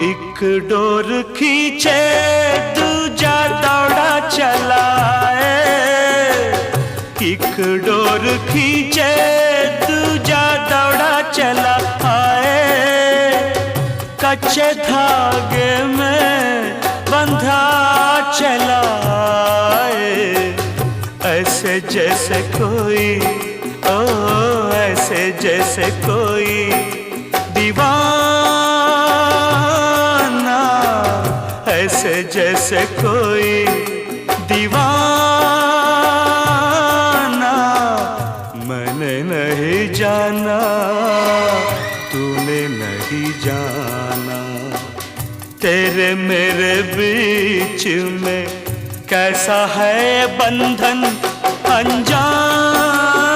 एक डोर खींचे दूजा दौड़ा चलाए, एक डोर खींचे दूजा दौड़ा चला आए। कच्चे धागे में बंधा चला आए। ऐसे जैसे कोई, ओ ऐसे जैसे कोई दीवाना, ऐसे जैसे कोई दीवाना। मैंने नहीं जाना, तूने नहीं जाना, तेरे मेरे बीच में कैसा है बंधन अनजान।